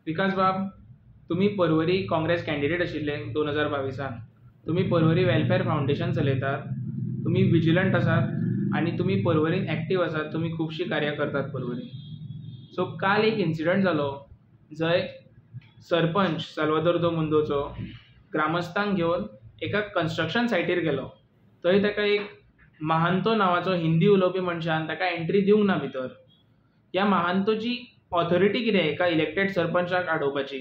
विकास बाब, तुम्ही परवरी काँग्रेस कॅन्डिडेट आशिल्ले 2022 तुम्ही परवरी वेलफेअर फाउंडेशन चलयतात, तुम्ही विजिलंट आसात आणि तुम्ही परवरीन ॲक्टिव्ह आसात. तुम्ही खूबशी कार्य करतात परवरी. सो काल एक इन्सिडंट जालो जंय सरपंच साल्वादोर दो मुंदोचो ग्रामस्थांक घेवन एका कन्स्ट्रक्शन सायटीर गेलो. थंय ताका एक महांतो नांवाचो हिंदी उलोवपी मनशान ताका एंट्री दिवंक ना भितर. ह्या महांतोची ऑथॉरिटी कितें एका इलेक्टेड सरपंचाक आडोवपाची?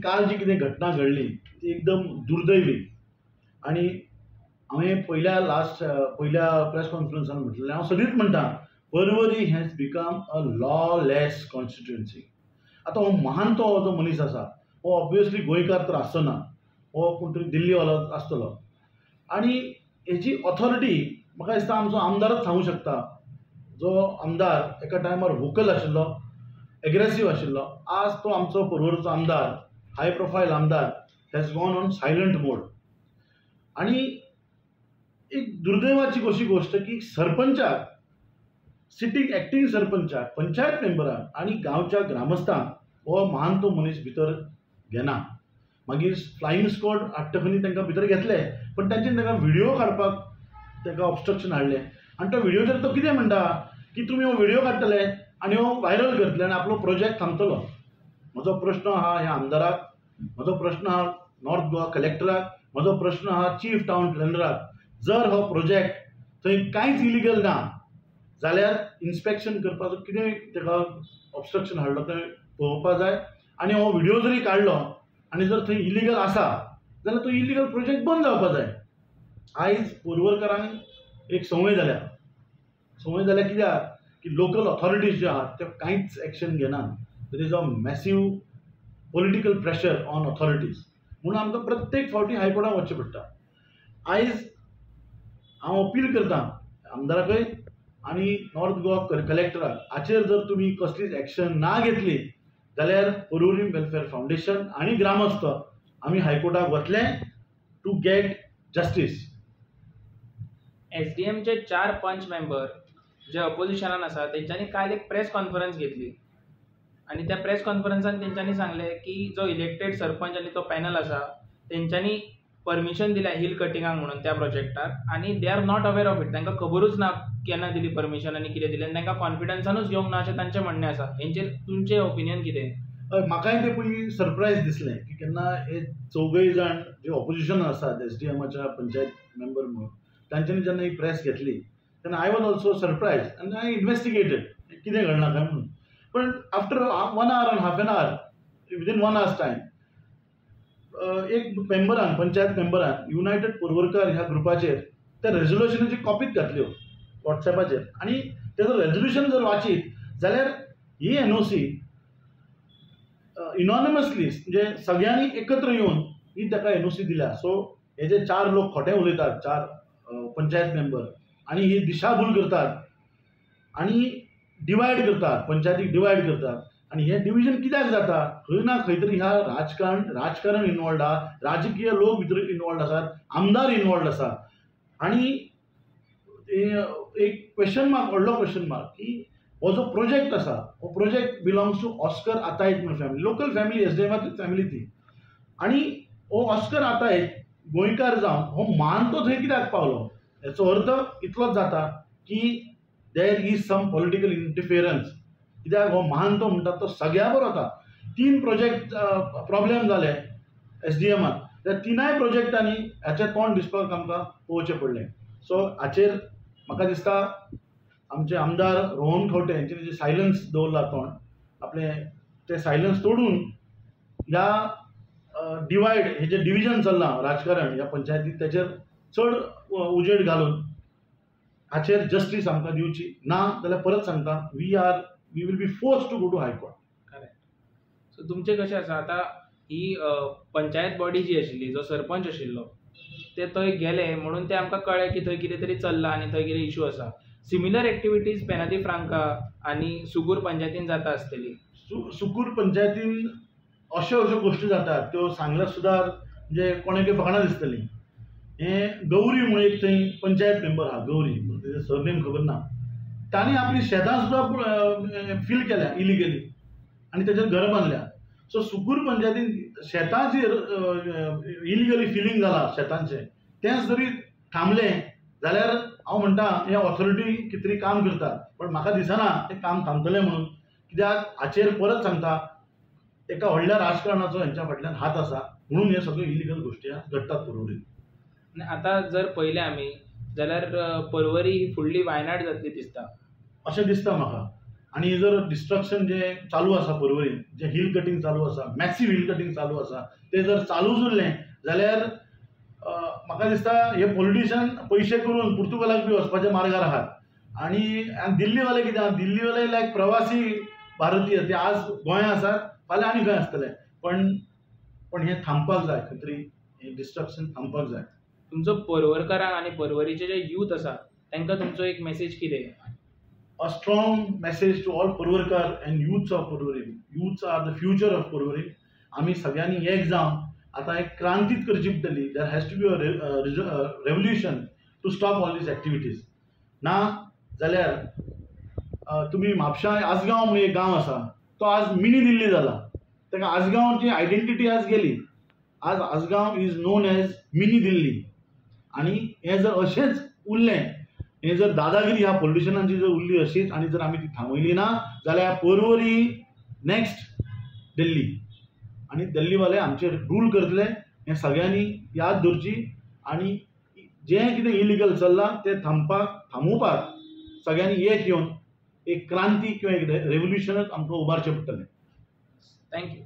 काल जी कितें घटना घडली ती एकदम दुर्दैवी आणि हांवें पयल्या प्रेस कॉन्फरन्सान म्हटलेलें. हांव सदींच म्हणटा Porvorim has become a lawless constituency. आतां हो महांतो हो जो मनीस आसा हो ऑब्वियसली गोंयकार तर आसचो ना, हो कोण तरी दिल्लीवालो आसतलो. आणि हेची ऑथॉरिटी म्हाका दिसता आमचो आमदारच सांगूंक शकता. जो आमदार एका टायमार वोकल आशिल्लो, एग्रेसीव आशिल्लो, आज तो आमचो परवरचो आमदार, हाय प्रोफायल आमदार, हॅज गॉन ऑन सायलंट मोड. आणि एक दुर्दैवाची अशी गोष्ट की सरपंचाक, सिटींग ॲक्टिंग सरपंचाक, पंचायत मेंबराक आणि गांवच्या ग्रामस्थांक हो महांतो मनीस भितर घेना. मागीर फ्लायींग स्क्वॉड हाडटकनी तांकां भितर घेतले, पण तांच्यान तांकां व्हिडिओ काडपाक ताका ऑब्स्ट्रक्शन हाडलें. आणि तो व्हिडिओचेर तो कितें म्हणटा की तुमी हो व्हिडिओ काडटले आनी हो व्हायरल करतले आनी आपलो प्रोजेक्ट थांबतलो. म्हजो प्रश्न आहा ह्या आमदाराक, म्हजो प्रश्न आहा नॉर्थ गोवा कलेक्टराक, म्हजो प्रश्न आहा चीफ टावन प्लॅनराक. जर हो प्रोजेक्ट थंय कांयच इलिगल ना जाल्यार इन्स्पेक्शन करपाचो कितें ताका ऑब्स्ट्रक्शन हाडलो तें पळोवपा जाय. आनी हो व्हिडिओ जरी काडलो आनी जर थंय इलिगल आसा जाल्यार तो इलिगल प्रोजेक्ट बंद जावपा जाय. आयज परवरकारांक एक संवय जाल्या कित्याक की लोकल ऑथॉरिटीज ज्यो आहात त्यो कांयच एक्शन घेनात. There is a massive political pressure on authorities. म्हणून आमकां प्रत्येक फावटी हायकोर्टाक वचचें पडटा. आयज हांव अपील करता आमदाराकय आनी नॉर्थ गोवा कलेक्टराक, हाचेर जर तुमी कसलीच एक्शन ना घेतली जाल्यार परवरी वेलफेअर फाउंडेशन आनी ग्रामस्थ आमी हायकोर्टाक वतले टू गेट जस्टीस. SDMचे 4 पंच मेंबर जे अपोजिशनान आसा तेंच्यांनी काल एक प्रेस कॉन्फरन्स घेतली आणि त्या प्रेस कॉन्फरन्सान तेंच्यांनी सांगले की जो इलेक्टेड सरपंच आणि तो पॅनल आसा तेंच्यांनी परमिशन दिल्या हिल कटिंगाक म्हणून त्या प्रोजेक्टाक आणि they are not aware of it. तांकां खबरूच ना केन्ना दिली परमिशन आणि कितें दिलें, तांकां कॉन्फिडन्सानूच घेवंक ना अशें तांचें म्हणणें आसा. हेंचेर तुमचें ओपिनियन कितें? म्हाकाय ते पयलीं सरप्रायज दिसलें की केन्ना हे चौगय जाण जे ऑपोजिशन आसात SDMच्या पंचायत मेंबर म्हणून तांच्यांनी जेन्ना ही प्रेस घेतली तेन्ना आय वॉज ऑल्सो सरप्रायज आनी आय इन्वेस्टिगेटेड कितें घडना काय म्हणून. पण after 1 hour and half an hour, within 1 hour's time, एक मेंबरान, पंचायत मेंबरान युनायटेड परवरकार ह्या ग्रुपाचेर त्या रेझोल्युशनाची कॉपीच घातल्यो वॉट्सॅपाचेर. आणि तेजो रेझोल्युशन जर वाचीत जाल्यार ही NOC इनॉनिमसली म्हणजे सगळ्यांनी एकत्र येवन ही ताका NOC दिल्या. सो हे जे 4 लोक खोटें उलयतात, 4 पंचायत मेंबर, आणि ही दिशाभूल करतात आणि डिवायड करतात, पंचायतीक डिवायड करतात. आणि हे डिव्हिजन कित्याक जाता? खंय ना खंय तरी ह्या राजकारण इनवॉल्ड आहा, राजकीय लोक भितर इनवॉल्ड आसात, आमदार इनवॉल्ड आसा. आणि एक क्वेश्चन मार्क, व्हडलो क्वेश्चन मार्क की हो जो प्रोजेक्ट आसा हो प्रोजेक्ट बिलोंग्स टू ऑस्कर आतायत म्हणून फॅमिली, लोकल फॅमिली, SDMची फॅमिली ती. आणि हो ऑस्कर आतायत गोंयकार जावन हो महांतो थंय कित्याक पावलो? हेचो अर्थ इतलोच जाता की देर इज सम पॉलिटिकल इंटरफियरन्स. कित्याक हो महांतो म्हणटा तो सगळ्या बरो वता. 3 प्रोजेक्ट प्रॉब्लेम जाले SDMाक, त्या 3 प्रोजेक्टांनी हाचें तोंड दिसपाक आमकां पळोवचें पडलें. सो हाचेर म्हाका दिसता आमचे आमदार रोहन खंवटे हांचेर जे सायलन्स दवरला तोंड, आपलें तें सायलन्स तोडून ह्या डिवायड, हे जे डिव्हिजन चल्लां राजकारण ह्या पंचायतीक तेचेर चड उजेड घालून हाचेर जस्टीस आमकां दिवची. ना जाल्यार परत सांगता we will be force to go to high court. Correct. So तुमचें कशें आसा आतां ही पंचायत बॉडी जी आशिल्ली, जो सरपंच आशिल्लो ते थंय गेले म्हणून ते आमकां कळ्ळें की थंय कितें तरी चल्लां आनी थंय कितें इशू आसा. सिमिलर एक्टिविटीज पेनादी फ्रांका आणि सुगूर पंचायतीन जाता आसतली. सुगूर पंचायतीन अश्यो गोश्टी जातात त्यो सांगल्यार सुद्दां म्हणजे कोणाक फकाणां दिसतली. हे गौरी म्हणून एक थंय पंचायत मेंबर आहा, गौरी, तेजें सरनेम खबर ना, तांणी आपली शेतां सुद्दां फील केल्या इलिगली. आनी तेजेर घरां बांदल्या. सो सुकूर पंचायतीन शेताचेर इलिगली फिलिंग जाला शेतांचें, तें जरी थांबलें जाल्यार हांव म्हणटा हे ऑथॉरिटी कितें तरी काम करता, पण म्हाका दिसना तें काम थांबतलें म्हणून. कित्याक हाचेर परत सांगता एका व्हडल्या राजकारणाचो हेंच्या फाटल्यान हात आसा, म्हणून हे सगळे इलिगल गोश्टी घडटात पर्वरीन. आनी आतां जर पळयलें आमी जाल्यार पर्वरी ही फुडली वायनाड जातली दिसता. अशें दिसता म्हाका. आनी जर डिस्ट्रक्शन जे चालू आसा पर्वरीन, जे हिल कटींग चालू आसा, मॅसिव हिल कटींग चालू आसा, तें जर चालूच उरलें जाल्यार म्हाका दिसता हे पॉलिटिशियन पयशे करून पुर्तुगालाक बी वचपाच्या मार्गार आहात. आनी दिल्लीवाले कितें आहा, दिल्लीवाले लायक प्रवासी भारतीय, ते आज गोंया आसात, फाल्यां आनी खंय आसतले. पण हे थांबपाक जाय, खंय तरी हे डिस्ट्रक्शन थांबपाक जाय. तुमचो पर्वरकारांक आनी पर्वरीचे जे यूथ आसा तांकां तुमचो एक मेसेज कितें? A strong message to all Parvarkar and youths of Parvarin. Youths are the future of Parvarin. आमी सगळ्यांनी एक जावन आतां एक क्रांतीच करची पडटली. There has to be a revolution to stop all these activities. ना जाल्यार तुमी म्हापशां आसगांव म्हणून एक गांव आसा, तो आज मिनी दिल्ली जाला. ताका आसगांवची आयडेंटिटी आज गेली. आज Assagao is known as mini Delhi. आनी हें जर अशेंच उरलें, हे जर दादागिरी ह्या पॉलिटिशियनांची जर उरली अशीच आनी जर आमी ती थांबयली ना जाल्यार पर्वरी नेक्स्ट दिल्ली. आनी दिल्लीवाले आमचेर रूल करतले हें सगळ्यांनी याद दवरची. आनी जें कितें इलिगल चल्लां तें थांबोवपाक सगळ्यांनी एक येवन एक क्रांती किंवा एक रेव्होल्युशनच आमकां उबारचें पडटलें. थँक्यू.